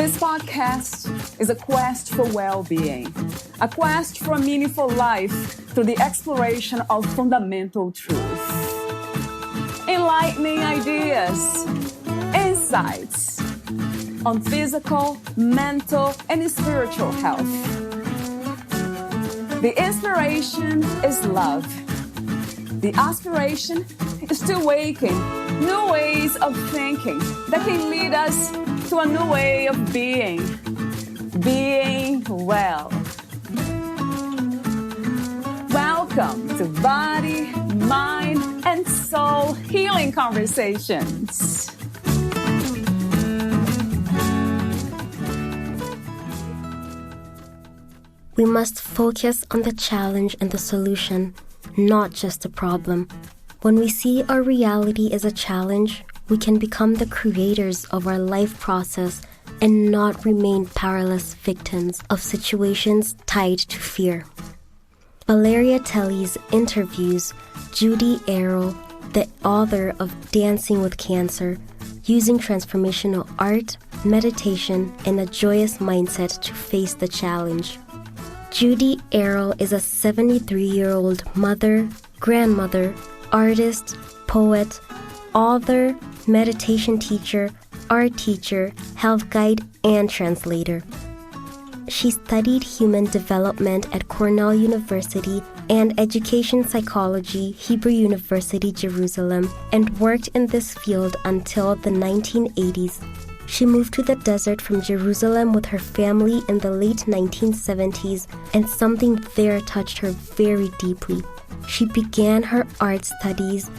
This podcast is a quest for well-being, a quest for a meaningful life through the exploration of fundamental truth. Enlightening ideas, insights on physical, mental, and spiritual health. The inspiration is love. The aspiration is to awaken new ways of thinking that can lead us to a new way of being well. Welcome to Body, Mind, and Soul Healing Conversations. We must focus on the challenge and the solution, not just the problem. When we see our reality as a challenge, we can become the creators of our life process and not remain powerless victims of situations tied to fear. Valeria Teles interviews Judy Erel, the author of Dancing with Cancer, using transformational art, meditation, and a joyous mindset to face the challenge. Judy Erel is a 73-year-old mother, grandmother, artist, poet, author, meditation teacher, art teacher, health guide, and translator. She studied human development at Cornell University and education psychology, Hebrew University, Jerusalem, and worked in this field until the 1980s. She moved to the desert from Jerusalem with her family in the late 1970s, and something there touched her very deeply. She began her art studies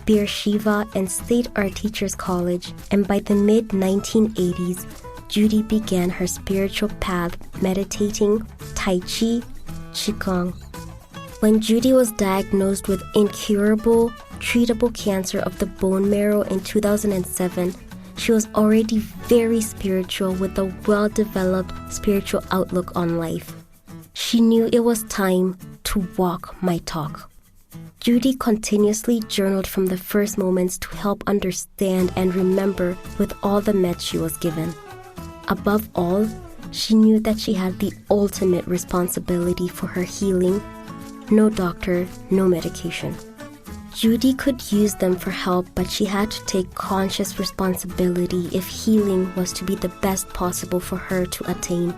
via Sheva and State Art Teachers College, and by the mid-1980s, Judy began her spiritual path meditating, Tai Chi, Qigong. When Judy was diagnosed with incurable, treatable cancer of the bone marrow in 2007, she was already very spiritual with a well-developed spiritual outlook on life. She knew it was time to walk my talk. Judy continuously journaled from the first moments to help understand and remember with all the meds she was given. Above all, she knew that she had the ultimate responsibility for her healing. No doctor, no medication. Judy could use them for help, but she had to take conscious responsibility if healing was to be the best possible for her to attain.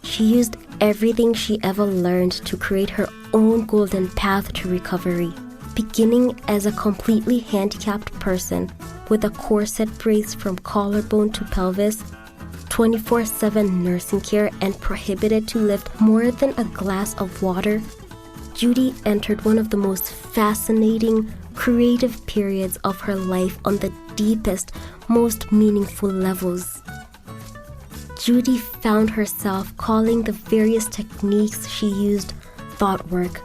She used everything she ever learned to create her own golden path to recovery, beginning as a completely handicapped person with a corset brace from collarbone to pelvis, 24/7 nursing care, and prohibited to lift more than a glass of water. Judy entered one of the most fascinating, creative periods of her life on the deepest, most meaningful levels. Judy found herself calling the various techniques she used thought work,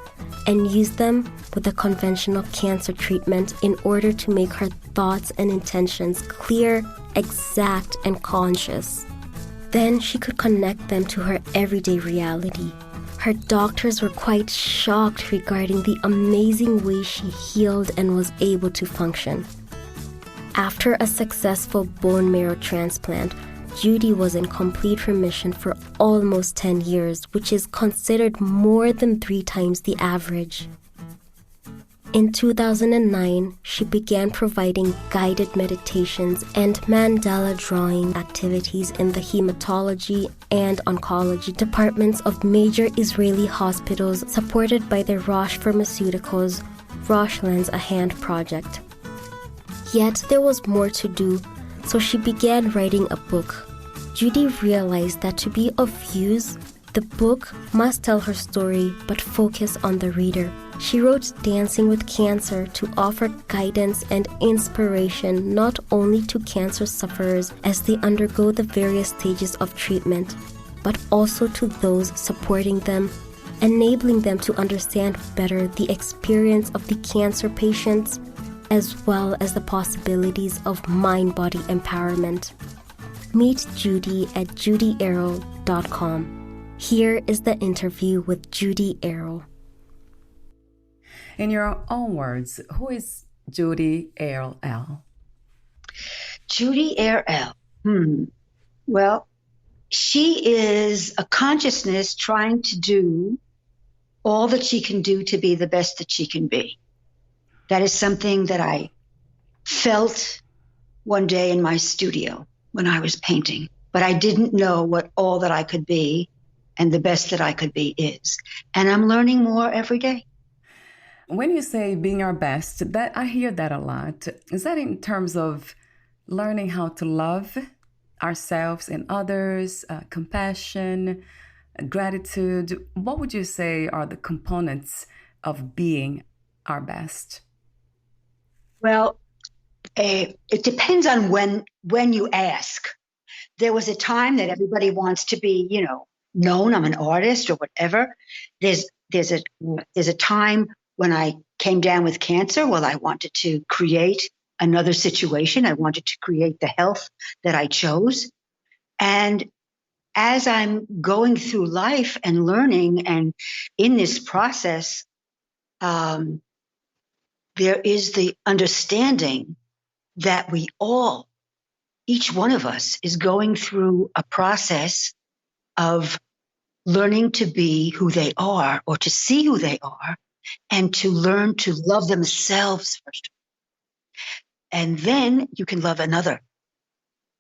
and used them with a conventional cancer treatment in order to make her thoughts and intentions clear, exact, and conscious. Then she could connect them to her everyday reality. Her doctors were quite shocked regarding the amazing way she healed and was able to function. After a successful bone marrow transplant, Judy was in complete remission for almost 10 years, which is considered more than 3 times the average. In 2009, she began providing guided meditations and mandala drawing activities in the hematology and oncology departments of major Israeli hospitals supported by the Roche Pharmaceuticals' Roche Lends a Hand project. Yet there was more to do, so she began writing a book. Judy realized that to be of use, the book must tell her story but focus on the reader. She wrote Dancing with Cancer to offer guidance and inspiration not only to cancer sufferers as they undergo the various stages of treatment, but also to those supporting them, enabling them to understand better the experience of the cancer patients, as well as the possibilities of mind-body empowerment. Meet Judy at judyerel.com. Here is the interview with Judy Erel. In your own words, who is Judy Erel? Judy Erel. Well, she is a consciousness trying to do all that she can do to be the best that she can be. That is something that I felt one day in my studio when I was painting, but I didn't know what all that I could be and the best that I could be is. And I'm learning more every day. When you say being our best, that I hear that a lot. Is that in terms of learning how to love ourselves and others, compassion, gratitude? What would you say are the components of being our best? Well, it depends on when you ask. There was a time that everybody wants to be, known. I'm an artist or whatever. There's a time when I came down with cancer. Well, I wanted to create another situation. I wanted to create the health that I chose. And as I'm going through life and learning and in this process, there is the understanding that we all, each one of us, is going through a process of learning to be who they are or to see who they are and to learn to love themselves first. And then you can love another.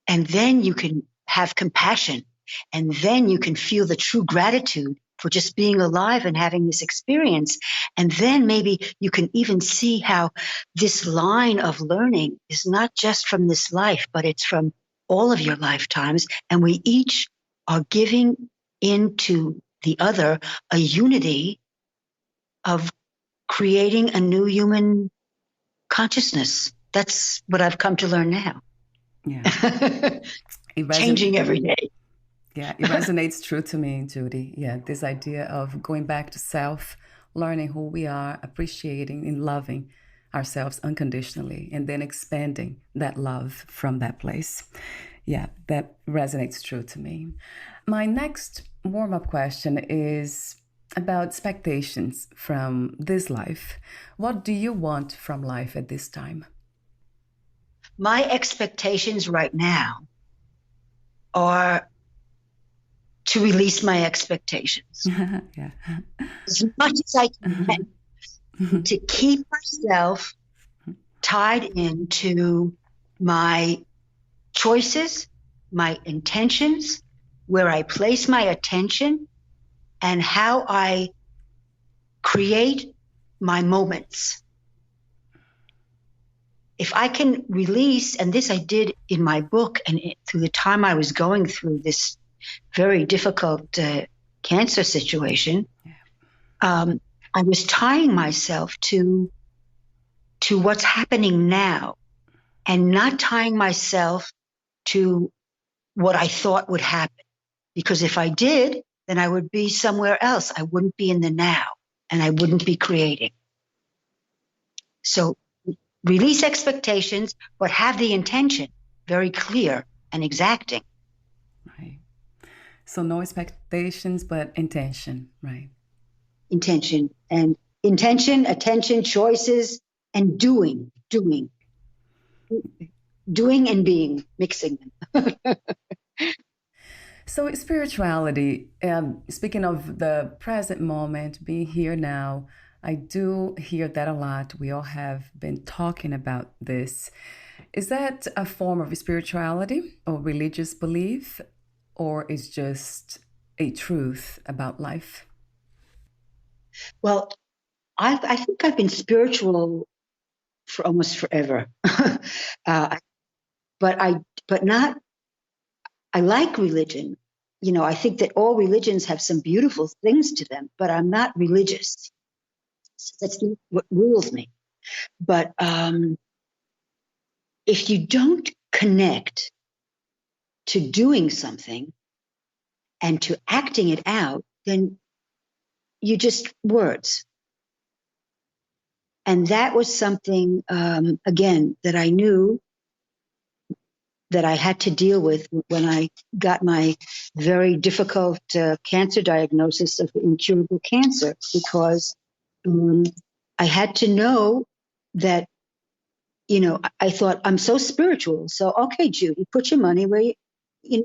And then you can have compassion. And then you can feel the true gratitude for just being alive and having this experience. And then maybe you can even see how this line of learning is not just from this life, but it's from all of your lifetimes. And we each are giving into the other a unity of creating a new human consciousness. That's what I've come to learn now. Yeah. Changing every day. Yeah, it resonates true to me, Judy. Yeah, this idea of going back to self, learning who we are, appreciating and loving ourselves unconditionally, and then expanding that love from that place. Yeah, that resonates true to me. My next warm-up question is about expectations from this life. What do you want from life at this time? My expectations right now are to release my expectations. Yeah. As much as I can, to keep myself tied into my choices, my intentions, where I place my attention, and how I create my moments. If I can release, and this I did in my book and through the time I was going through this very difficult cancer situation, I was tying myself to what's happening now and not tying myself to what I thought would happen. Because if I did, then I would be somewhere else. I wouldn't be in the now and I wouldn't be creating. So release expectations, but have the intention very clear and exacting. Right. So no expectations, but intention, right? Intention, attention, choices, and doing and being, mixing them. So spirituality, speaking of the present moment, being here now, I do hear that a lot. We all have been talking about this. Is that a form of spirituality or religious belief, or is just a truth about life? Well, I think I've been spiritual for almost forever. I like religion. I think that all religions have some beautiful things to them, but I'm not religious. That's what rules me. But if you don't connect to doing something and to acting it out, then you just words. And that was something, again, that I knew that I had to deal with when I got my very difficult cancer diagnosis of incurable cancer, because I had to know that, I thought I'm so spiritual. So, okay, Judy, put your money where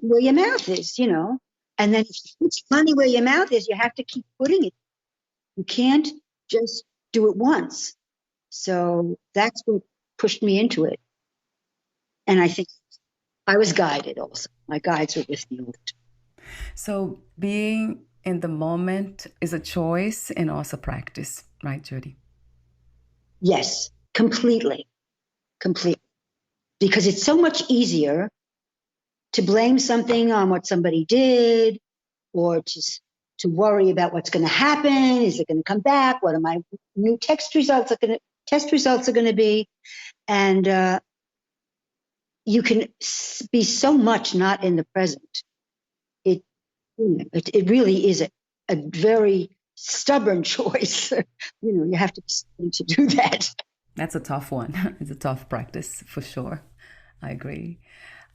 where your mouth is, and then if you put money where your mouth is, you have to keep putting it. You can't just do it once. So that's what pushed me into it. And I think I was guided also. My guides were with me all the time. So being in the moment is a choice and also practice, right, Judy? Yes, completely. Completely. Because it's so much easier to blame something on what somebody did, or to worry about what's going to happen. Is it going to come back? What are my new test results are going to be? And you can be so much not in the present. It really is a very stubborn choice. You have to be stubborn to do that. That's a tough one. It's a tough practice for sure. I agree.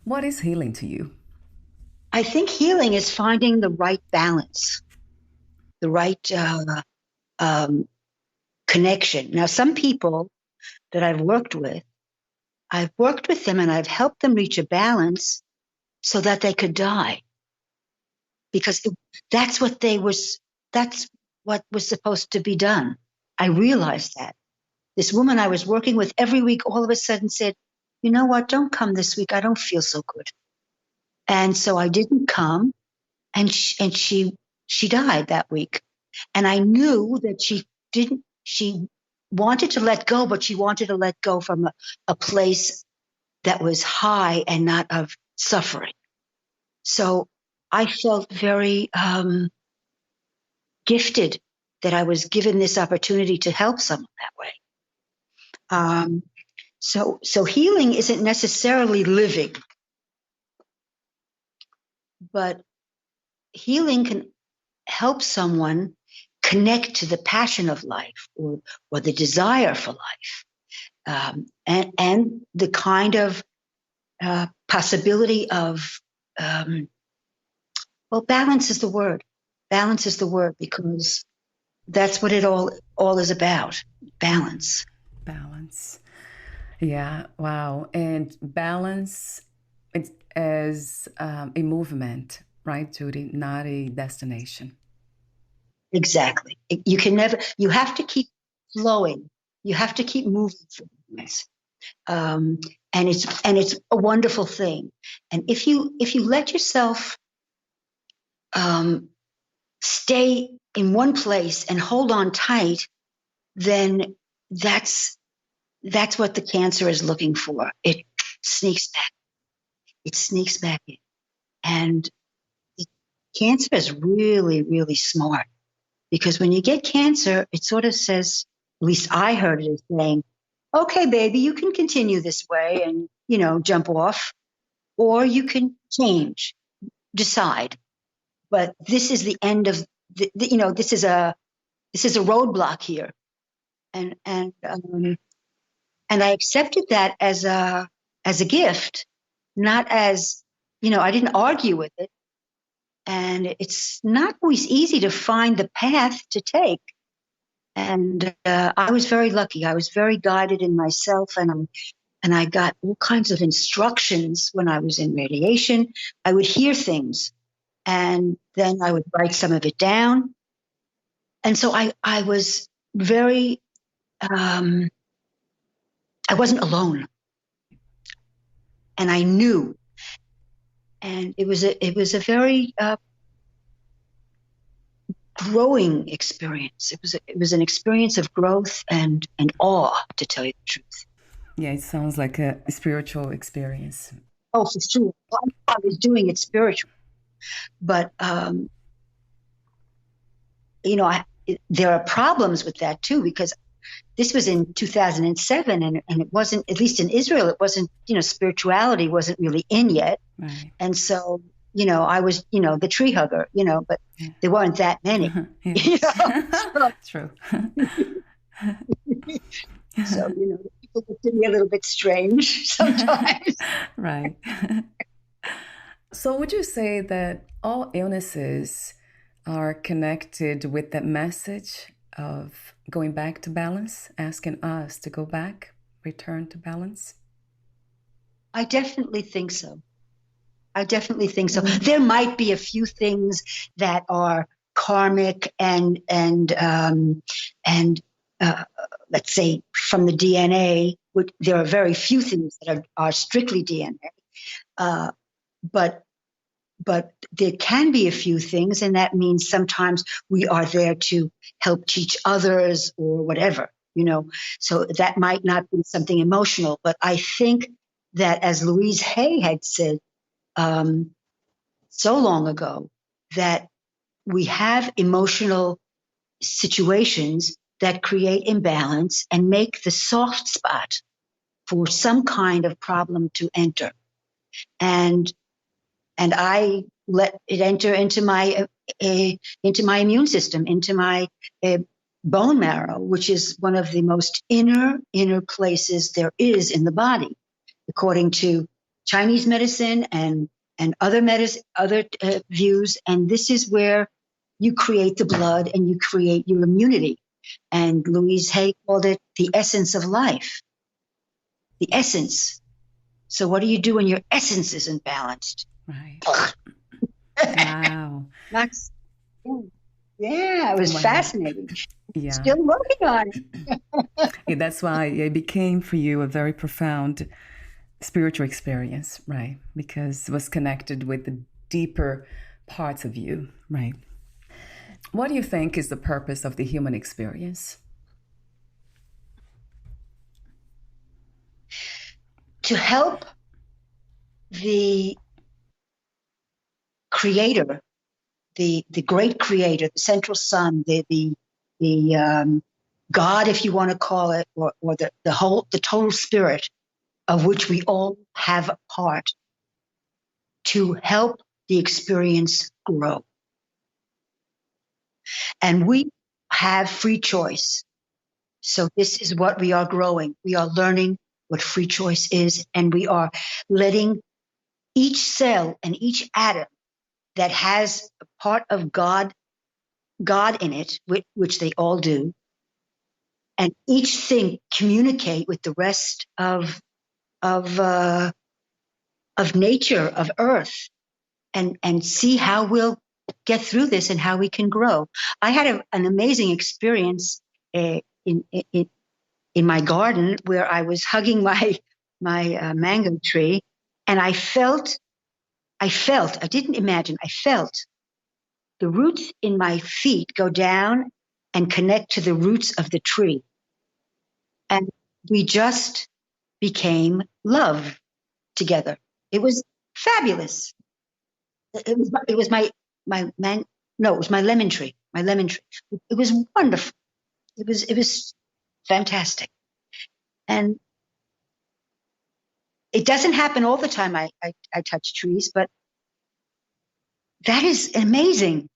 What is healing to you? I think healing is finding the right balance, the right connection. Now, some people that I've worked with them and I've helped them reach a balance so that they could die. Because that's what was supposed to be done. I realized that. This woman I was working with every week all of a sudden said, you know what, don't come this week. I don't feel so good. And so I didn't come, and she died that week. And I knew that she wanted to let go, but she wanted to let go from a place that was high and not of suffering. So I felt very gifted that I was given this opportunity to help someone that way. So healing isn't necessarily living, but healing can help someone connect to the passion of life or the desire for life, and the kind of possibility of, balance is the word. Balance is the word, because that's what it all is about. Balance. Balance. Yeah. Wow. And balance, it's as a movement, right, Judy? Not a destination. Exactly. You have to keep flowing. You have to keep moving through this. And it's a wonderful thing. And if you let yourself stay in one place and hold on tight, then that's what the cancer is looking for. It sneaks back. It sneaks back in. And cancer is really, really smart, because when you get cancer, it sort of says, at least I heard it as saying, okay, baby, you can continue this way and, jump off, or you can change, decide. But this is the end of this is a roadblock here. And I accepted that as a gift, not as, I didn't argue with it. And it's not always easy to find the path to take. And I was very lucky. I was very guided in myself, and I got all kinds of instructions when I was in radiation. I would hear things, and then I would write some of it down. And so I was very, I wasn't alone. And I knew. And it was a very growing experience. It was an experience of growth and awe, to tell you the truth. Yeah, it sounds like a spiritual experience. Oh, for sure. I was doing it spiritual. But, there are problems with that too, because this was in 2007, and it wasn't, at least in Israel, it wasn't, spirituality wasn't really in yet. Right. And so, I was, the tree hugger, but there weren't that many. True. So, people looked at me a little bit strange sometimes. Right. So would you say that all illnesses are connected with that message of going back to balance, asking us to go back, return to balance? I definitely think so. I definitely think so. There might be a few things that are karmic and let's say from the DNA. There are very few things that are strictly DNA, but there can be a few things, and that means sometimes we are there to help teach others or whatever, So that might not be something emotional, but I think that, as Louise Hay had said so long ago, that we have emotional situations that create imbalance and make the soft spot for some kind of problem to enter. And I let it enter into my immune system, into my bone marrow, which is one of the most inner places there is in the body, according to Chinese medicine and other views. And this is where you create the blood and you create your immunity. And Louise Hay called it the essence of life. The essence. So what do you do when your essence isn't balanced? Right. Wow. That's, yeah, it was fascinating. Yeah. Still working on it. Yeah, that's why it became for you a very profound spiritual experience, right? Because it was connected with the deeper parts of you, right? What do you think is the purpose of the human experience? To help the creator, the great creator, the central sun, the God, if you want to call it, or the total spirit of which we all have a part, to help the experience grow. And we have free choice. So this is what we are growing. We are learning what free choice is, and we are letting each cell and each atom that has a part of God in it, which they all do, and each thing communicate with the rest of nature, of Earth, and see how we'll get through this and how we can grow. I had an amazing experience in my garden where I was hugging my mango tree, and I felt, I didn't imagine, I felt the roots in my feet go down and connect to the roots of the tree. And we just became love together. It was fabulous. It was my lemon tree. My lemon tree. It was wonderful. It was fantastic. And it doesn't happen all the time. I touch trees, but that is amazing.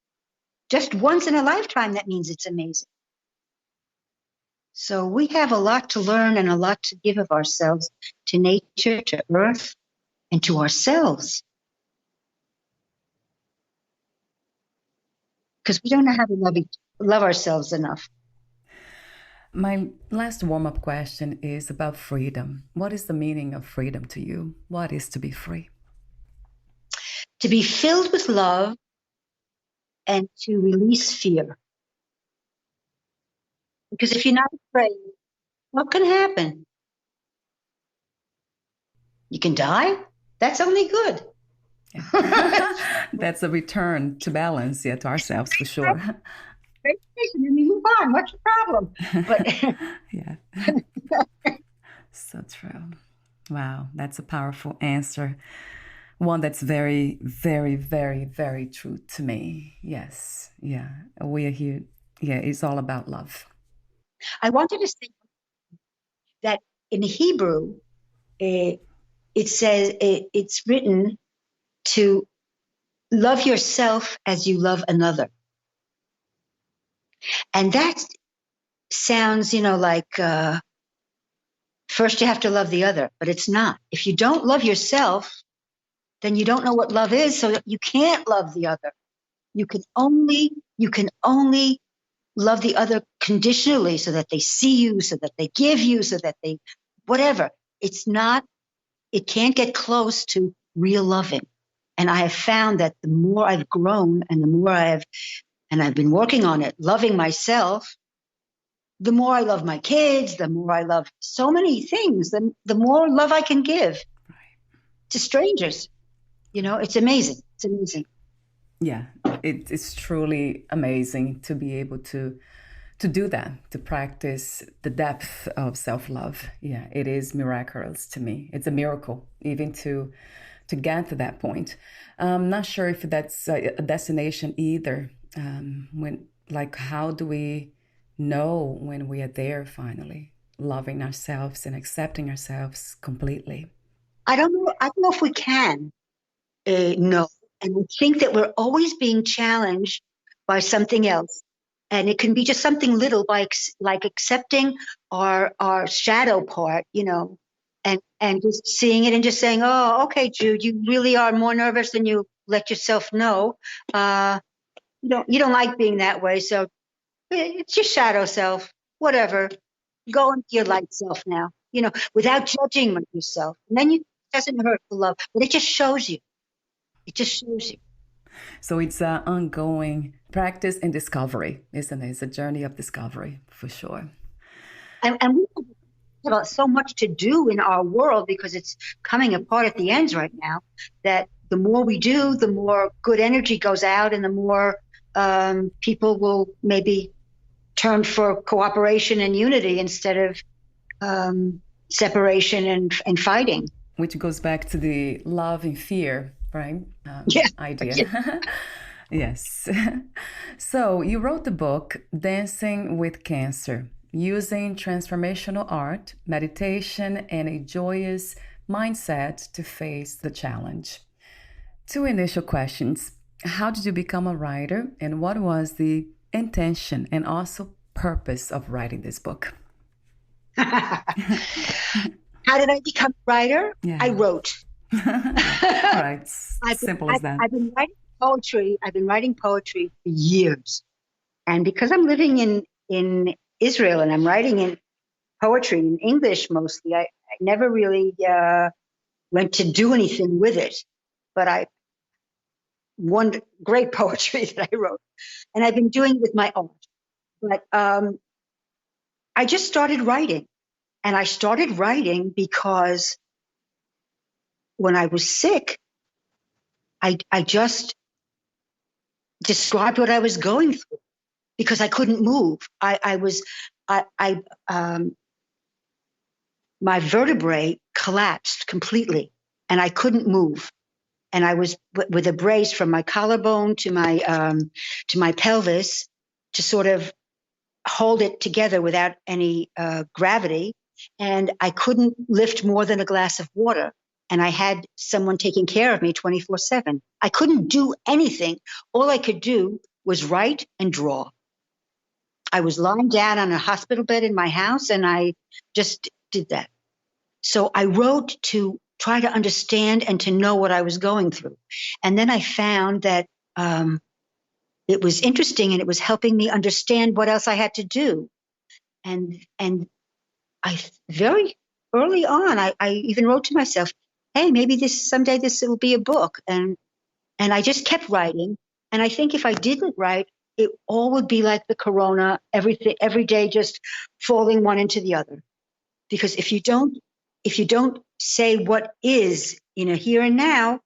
Just once in a lifetime, that means it's amazing. So we have a lot to learn and a lot to give of ourselves to nature, to Earth, and to ourselves. Because we don't know how to love ourselves enough. My last warm-up question is about freedom. What is the meaning of freedom to you? What is to be free? To be filled with love and to release fear. Because if you're not afraid, what can happen? You can die? That's only good. Yeah. That's a return to balance, to ourselves, for sure. Great station, and move on. What's your problem? But yeah. So true. Wow, that's a powerful answer. One that's very, very, very, very true to me. Yes. Yeah. We are here. Yeah, it's all about love. I wanted to say that in Hebrew, it says it's written to love yourself as you love another. And that sounds, like first you have to love the other, but it's not. If you don't love yourself, then you don't know what love is, so you can't love the other. You can only love the other conditionally, so that they see you, so that they give you, so that they, whatever. It can't get close to real loving. And I have found that the more I've grown and the more I've been working on it, loving myself, the more I love my kids, the more I love so many things, the more love I can give to strangers. It's amazing. It's amazing. Yeah, it's truly amazing to be able to do that, to practice the depth of self-love. Yeah, it is miraculous to me. It's a miracle even to get to that point. I'm not sure if that's a destination either. How do we know when we are there finally, loving ourselves and accepting ourselves completely? I don't know if we can know. And we think that we're always being challenged by something else. And it can be just something little, like accepting our shadow part, and just seeing it and just saying, oh, okay, Jude, you really are more nervous than you let yourself know. You don't like being that way. So it's your shadow self, whatever. Go into your light self now, without judging yourself. And then it doesn't hurt to love, but it just shows you. It just shows you. So it's an ongoing practice and discovery, isn't it? It's a journey of discovery, for sure. And we have so much to do in our world because it's coming apart at the ends right now, that the more we do, the more good energy goes out and the more people will maybe turn for cooperation and unity instead of separation and fighting. Which goes back to the love and fear, right? Idea. Yeah. Yes. So you wrote the book, Dancing with Cancer, using transformational art, meditation, and a joyous mindset to face the challenge. Two initial questions. How did you become a writer, and what was the intention and also purpose of writing this book? How did I become a writer? Yeah. I wrote. All right. Simple as that. I've been writing poetry. I've been writing poetry for years. And because I'm living in Israel and I'm writing in poetry in English mostly, I never really went to do anything with it. But one great poetry that I wrote. And I've been doing it with my art. But I just started writing. And I started writing because when I was sick, I just described what I was going through because I couldn't move. My vertebrae collapsed completely and I couldn't move. And I was with a brace from my collarbone to my pelvis to sort of hold it together without any gravity. And I couldn't lift more than a glass of water. And I had someone taking care of me 24/7. I couldn't do anything. All I could do was write and draw. I was lying down on a hospital bed in my house, and I just did that. So I wrote to try to understand and to know what I was going through. And then I found that it was interesting and it was helping me understand what else I had to do. And I very early on, I even wrote to myself, hey, maybe someday this will be a book. And I just kept writing. And I think if I didn't write, it all would be like the corona, every day just falling one into the other. Because if you don't say what is in a here and now,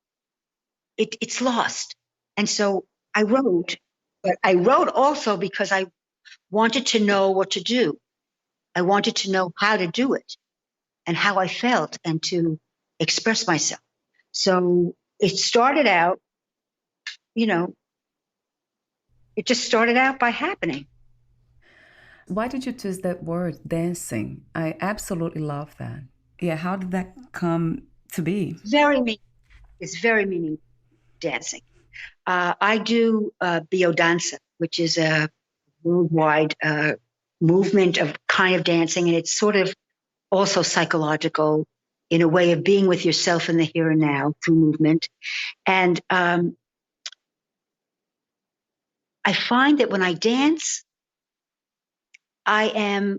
it's lost. And so I wrote, but I wrote also because I wanted to know what to do. I wanted to know how to do it and how I felt and to express myself. So it started out, it just started out by happening. Why did you choose that word, dancing? I absolutely love that. Yeah, how did that come to be? It's very meaningful, dancing. I do biodanza, which is a worldwide movement of kind of dancing, and it's sort of also psychological in a way of being with yourself in the here and now through movement. And I find that when I dance, I am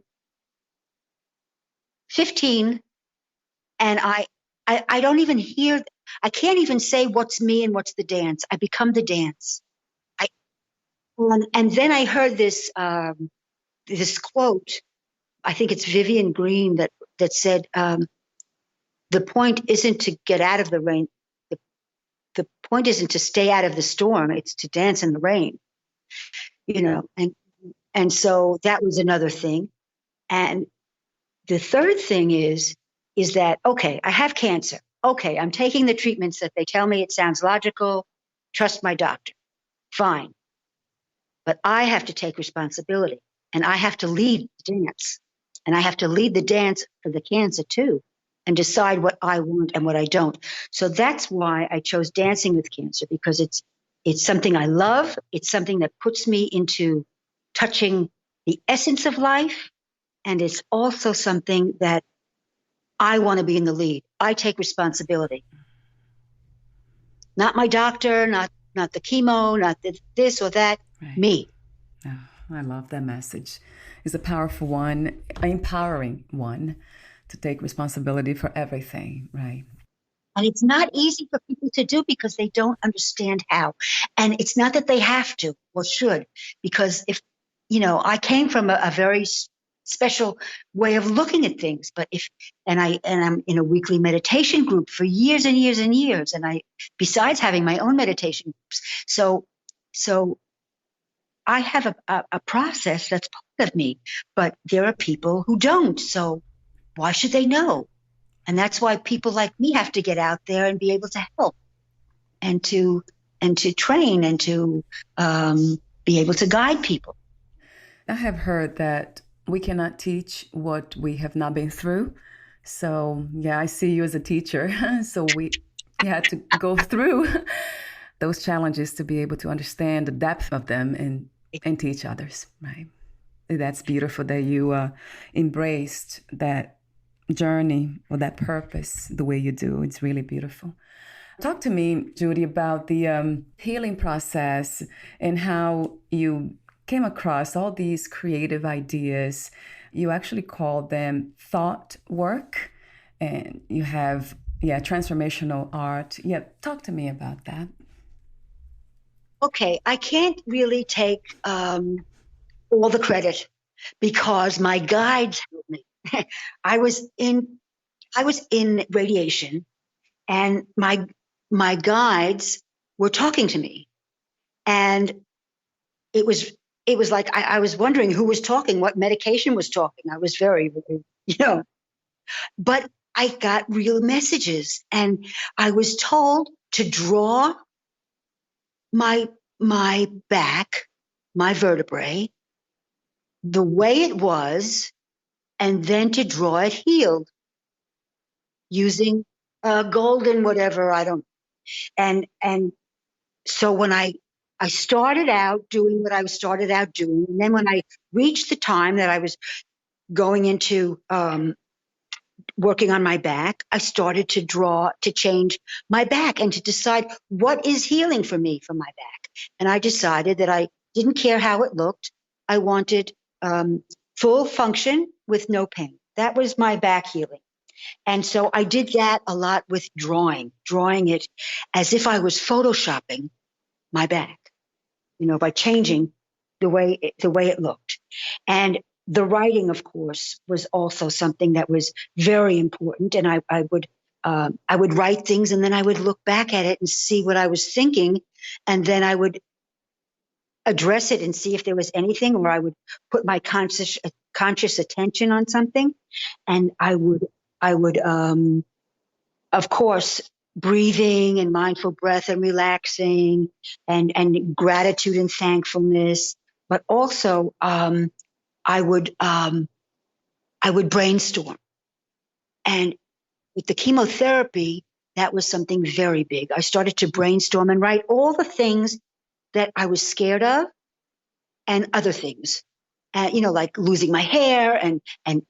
15 and I don't even hear I can't even say what's me and what's the dance. I become the dance. And then I heard this this quote. I think it's Vivian Green that said, "The point isn't to get out of the rain. The point isn't to stay out of the storm. It's to dance in the rain." And so that was another thing. And the third thing is that, okay, I have cancer. Okay, I'm taking the treatments that they tell me. It sounds logical. Trust my doctor. Fine. But I have to take responsibility, and I have to lead the dance, and I have to lead the dance for the cancer too, and decide what I want and what I don't. So that's why I chose dancing with cancer, because it's something I love. It's something that puts me into touching the essence of life. And it's also something that I want to be in the lead. I take responsibility. Not my doctor, not the chemo, not this or that, right. Me. Oh, I love that message. It's a powerful one, empowering one to take responsibility for everything, right? And it's not easy for people to do because they don't understand how. And it's not that they have to or should, because if, I came from a very special way of looking at things. But I'm in a weekly meditation group for years and years and years. And besides having my own meditation groups. So I have a process that's part of me, but there are people who don't. So why should they know? And that's why people like me have to get out there and be able to help and to train and to be able to guide people. I have heard that we cannot teach what we have not been through. So, yeah, I see you as a teacher. So we had to go through those challenges to be able to understand the depth of them and teach others, right? That's beautiful that you embraced that journey or that purpose the way you do. It's really beautiful. Talk to me, Judy, about the healing process and how you came across all these creative ideas. You actually call them thought work, and you have, transformational art. Yeah, talk to me about that. Okay, I can't really take all the credit because my guides helped me. I was in radiation, and my guides were talking to me, and it was like I was wondering who was talking, what medication was talking. I was very, but I got real messages, and I was told to draw my back, my vertebrae, the way it was, and then to draw it healed using golden whatever, I don't. And so when I started out doing what I started out doing, and then when I reached the time that I was going into working on my back, I started to draw, to change my back and to decide what is healing for me from my back. And I decided that I didn't care how it looked. I wanted full function with no pain. That was my back healing. And so I did that a lot with drawing it as if I was photoshopping my back, by changing the way it looked. And the writing, of course, was also something that was very important. And I would write things, and then I would look back at it and see what I was thinking, and then I would address it and see if there was anything, or I would put my conscious attention on something, and I would of course, breathing and mindful breath and relaxing and gratitude and thankfulness, but also I would brainstorm. And with the chemotherapy, that was something very big. I started to brainstorm and write all the things that I was scared of and other things, like losing my hair and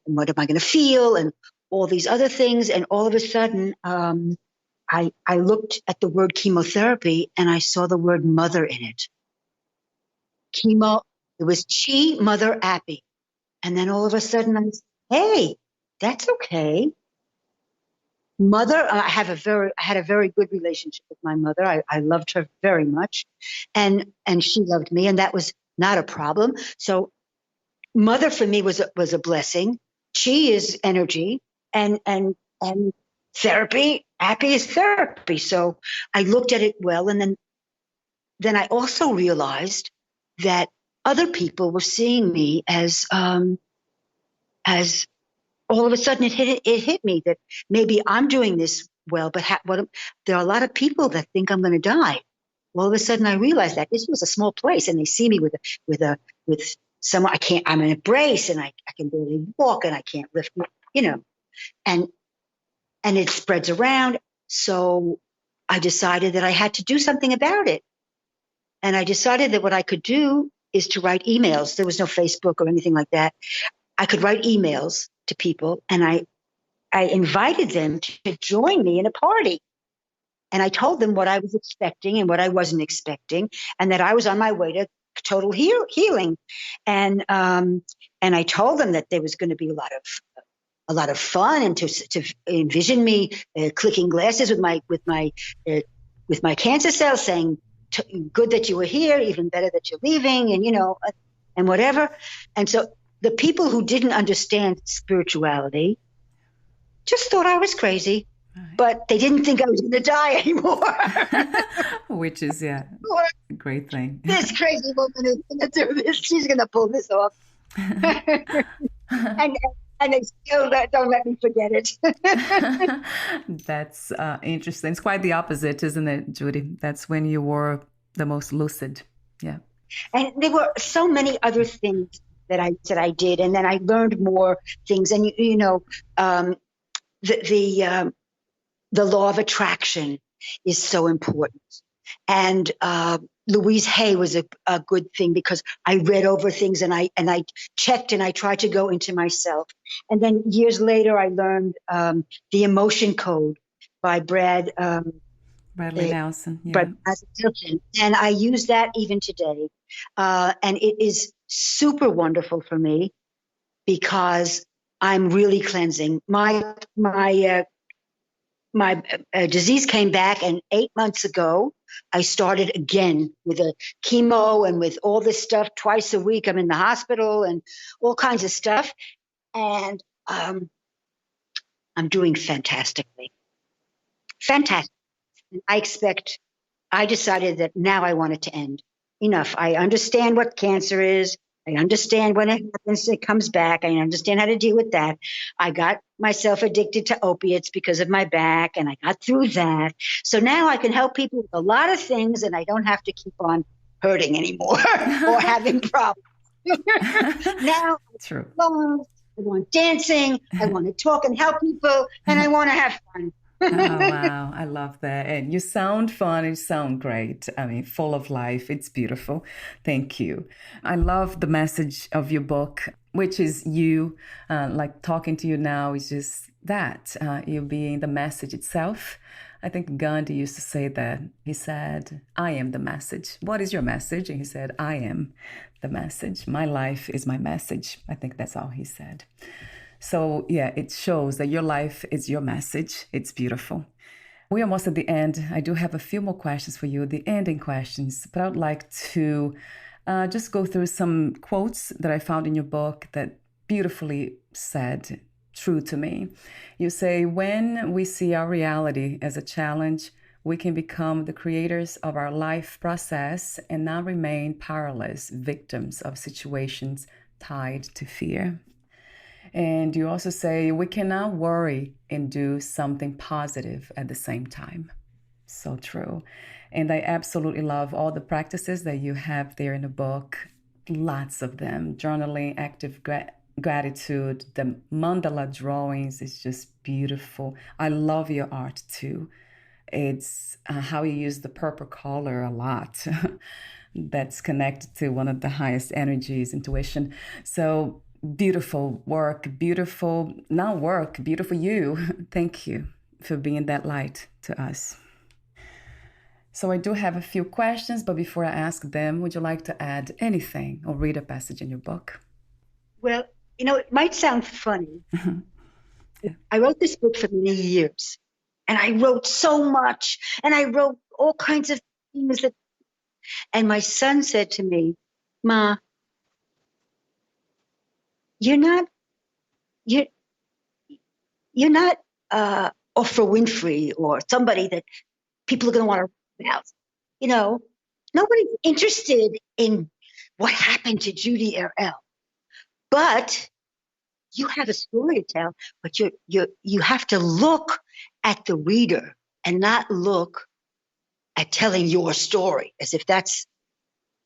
what am I going to feel and all these other things. And all of a sudden, I looked at the word chemotherapy and I saw the word mother in it. Chemo, it was chi, mother, appy. And then all of a sudden I was, hey, that's okay. mother, I had a very good relationship with my mother. I loved her very much, and she loved me, and that was not a problem. So mother for me was a blessing. Chi is energy, and therapy. Happy is therapy. So I looked at it well, and then I also realized that other people were seeing me as all of a sudden it hit me that maybe I'm doing this well, but there are a lot of people that think I'm going to die. All of a sudden I realized that this was a small place, and they see me with someone I'm in a brace, and I can barely walk, and I can't lift, and it spreads around. So I decided that I had to do something about it. And I decided that what I could do is to write emails. There was no Facebook or anything like that. I could write emails to people, and I invited them to join me in a party. And I told them what I was expecting and what I wasn't expecting, and that I was on my way to total healing. And I told them that there was going to be a lot of fun, and to envision me clicking glasses with my cancer cells, saying, "Good that you were here, even better that you're leaving," and whatever. And so the people who didn't understand spirituality just thought I was crazy, but they didn't think I was going to die anymore. Which is, a great thing. This crazy woman is going to do this. She's going to pull this off. And they still don't let me forget it. That's interesting. It's quite the opposite, isn't it, Judy? That's when you were the most lucid. Yeah. And there were so many other things that I did, and then I learned more things. And the law of attraction is so important. And Louise Hay was a good thing, because I read over things, and I checked, and I tried to go into myself. And then years later, I learned the emotion code by Bradley Nelson. Yeah. And I use that even today. And it is super wonderful for me, because I'm really cleansing. My disease came back, and 8 months ago, I started again with a chemo and with all this stuff twice a week. I'm in the hospital and all kinds of stuff. And I'm doing fantastically. Fantastic. I decided that now I want it to end. Enough. I understand what cancer is. I understand when it happens, it comes back. I understand how to deal with that. I got myself addicted to opiates because of my back, and I got through that. So now I can help people with a lot of things, and I don't have to keep on hurting anymore or having problems. Now, true. I want dancing. I want to talk and help people, and I want to have fun. Oh, wow. I love that. And you sound fun. You sound great. I mean, full of life. It's beautiful. Thank you. I love the message of your book, which is you, like talking to you now is just that, you being the message itself. I think Gandhi used to say that. He said, "I am the message. What is your message?" And he said, "I am the message. My life is my message." I think that's all he said. So yeah, it shows that your life is your message. It's beautiful. We're almost at the end. I do have a few more questions for you, the ending questions, but I would like to just go through some quotes that I found in your book that beautifully said, true to me. You say, "When we see our reality as a challenge, we can become the creators of our life process and not remain powerless victims of situations tied to fear." And you also say, "We cannot worry and do something positive at the same time." So true. And I absolutely love all the practices that you have there in the book. Lots of them. Journaling, active gratitude, the mandala drawings is just beautiful. I love your art too. It's how you use the purple color a lot. That's connected to one of the highest energies, intuition. So beautiful work, beautiful you. Thank you for being that light to us. So I do have a few questions, but before I ask them, would you like to add anything or read a passage in your book? Well, it might sound funny. Yeah. I wrote this book for many years, And I wrote so much, and I wrote all kinds of things and my son said to me, Ma, you're not you're you're not Oprah Winfrey or somebody that people are going to want to read about. You know, nobody's interested in what happened to Judy Erel, but you have a story to tell. But you have to look at the reader and not look at telling your story as if that's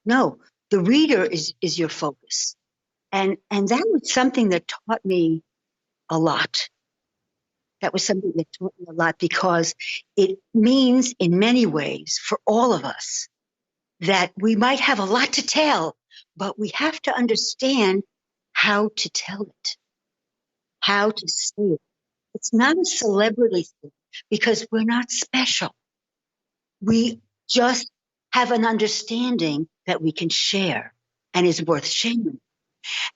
no. The reader is your focus, and that was something that taught me a lot. That was something that taught me a lot because it means in many ways for all of us that we might have a lot to tell, but we have to understand how to tell it, how to say it. It's not a celebrity thing because we're not special. We just have an understanding that we can share and is worth sharing.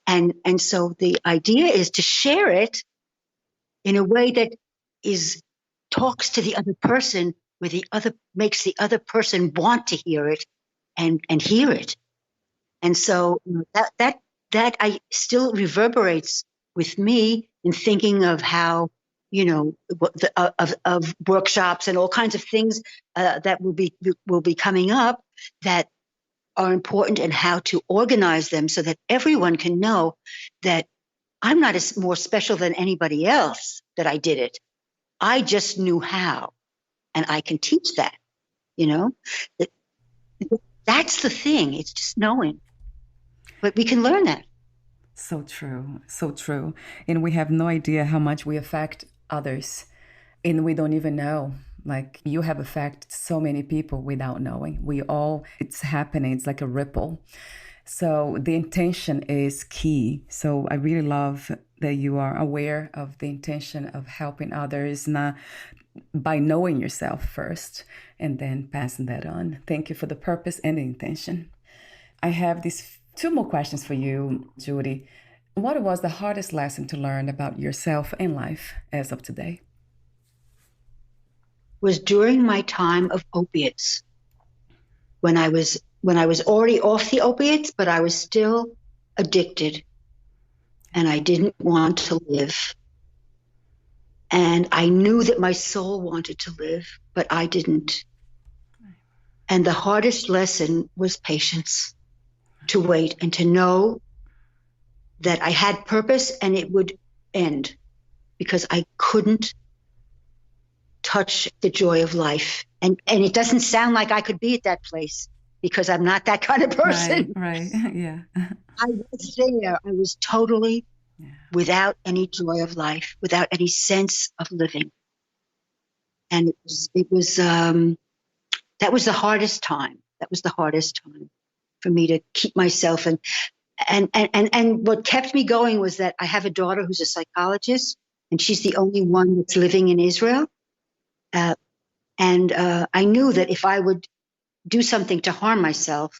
And so the idea is to share it in a way that talks to the other person, where the other makes the other person want to hear it and hear it. And so that I still reverberates with me in thinking of how, of workshops and all kinds of things that will be coming up that are important, and how to organize them so that everyone can know that I'm not more special than anybody else that I did it. I just knew how, and I can teach that, That's the thing. It's just knowing. But we can learn that. So true. So true. And we have no idea how much we affect others. And we don't even know. Like, you have affected so many people without knowing. It's happening. It's like a ripple. So the intention is key. So I really love that you are aware of the intention of helping others by knowing yourself first and then passing that on. Thank you for the purpose and the intention. I have these 2 more questions for you, Judy. What was the hardest lesson to learn about yourself and life as of today? Was during my time of opiates, when I was already off the opiates, but I was still addicted and I didn't want to live. And I knew that my soul wanted to live, but I didn't. And the hardest lesson was patience, to wait and to know that I had purpose and it would end, because I couldn't touch the joy of life. And it doesn't sound like I could be at that place because I'm not that kind of person. Right. Yeah. I was there. I was totally without any joy of life, without any sense of living. And it was that was the hardest time. That was the hardest time for me to keep myself. And what kept me going was that I have a daughter who's a psychologist, and she's the only one that's living in Israel. And I knew that if I would do something to harm myself,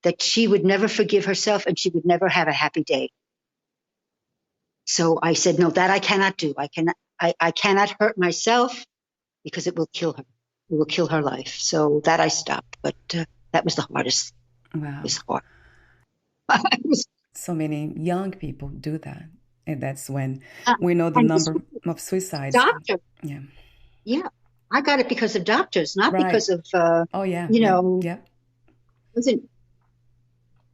that she would never forgive herself and she would never have a happy day. So I said, no, that I cannot do. I cannot hurt myself because it will kill her. It will kill her life. So that I stopped. But that was the hardest. Wow. It was hard. So many young people do that. And that's when we know the number of suicides. Doctor. Yeah. Yeah. I got it because of doctors, not because of, Yeah.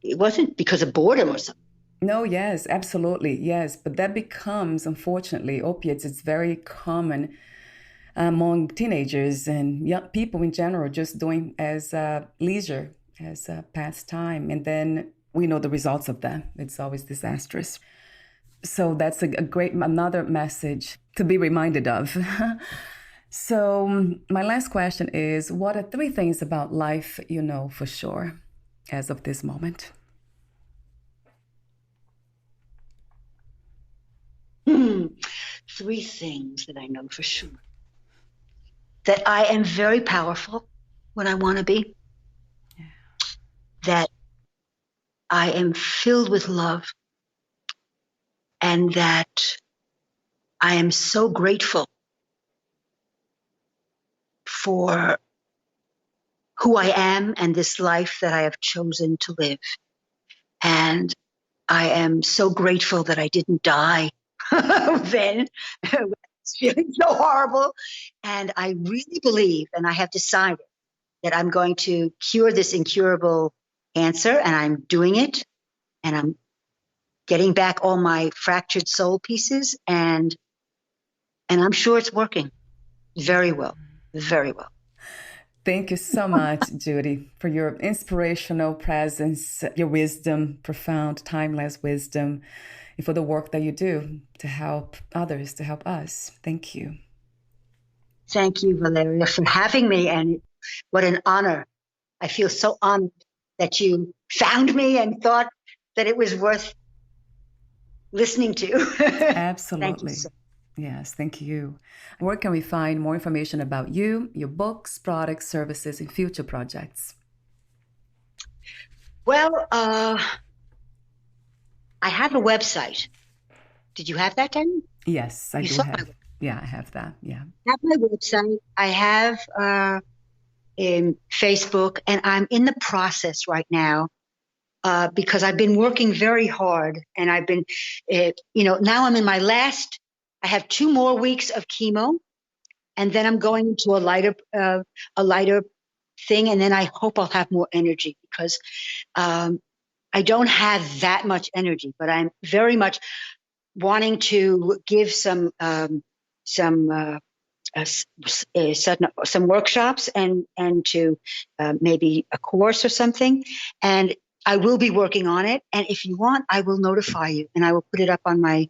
It wasn't because of boredom or something. No, yes, absolutely. Yes. But that becomes, unfortunately, opiates. It's very common among teenagers and young people in general, just doing as leisure, as a pastime. And then we know the results of that. It's always disastrous. So that's another message to be reminded of. So my last question is, what are 3 things about life you know for sure as of this moment? 3 things that I know for sure. That I am very powerful when I want to be. Yeah. That I am filled with love. And that I am so grateful for who I am and this life that I have chosen to live. And I am so grateful that I didn't die then. It's feeling so horrible. And I really believe, and I have decided that I'm going to cure this incurable cancer, and I'm doing it. And I'm getting back all my fractured soul pieces, and I'm sure it's working very well, very well. Thank you so much, Judy, for your inspirational presence, your wisdom, profound, timeless wisdom, and for the work that you do to help others, to help us. Thank you. Thank you, Valeria, for having me. And what an honor. I feel so honored that you found me and thought that it was worth listening to. Absolutely. Thank you so much. Yes, thank you. Where can we find more information about you, your books, products, services, and future projects? Well, I have a website. Did you have that, Danny? Yes, I do have. Yeah, I have that. Yeah. I have my website. I have in Facebook, and I'm in the process right now because I've been working very hard, and I've been, now I'm in my last. I have 2 more weeks of chemo, and then I'm going into a lighter thing, and then I hope I'll have more energy because I don't have that much energy, but I'm very much wanting to give some workshops and to maybe a course or something, and I will be working on it. And if you want, I will notify you, and I will put it up on my.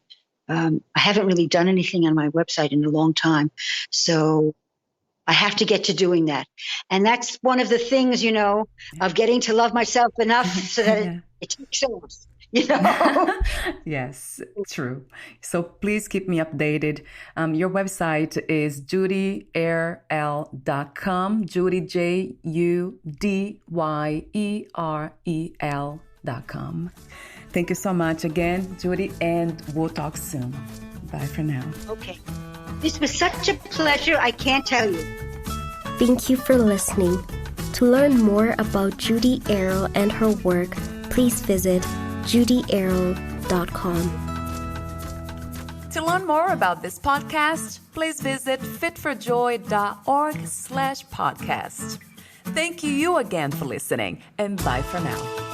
I haven't really done anything on my website in a long time, so I have to get to doing that. And that's one of the things, of getting to love myself enough so that it takes off. Yes, true. So please keep me updated. Your website is judyerel.com, Judy, JUDYEREL.com. Thank you so much again, Judy, and we'll talk soon. Bye for now. Okay. This was such a pleasure, I can't tell you. Thank you for listening. To learn more about Judy Erel and her work, please visit judyerel.com. To learn more about this podcast, please visit fitforjoy.org/podcast. Thank you again for listening, and bye for now.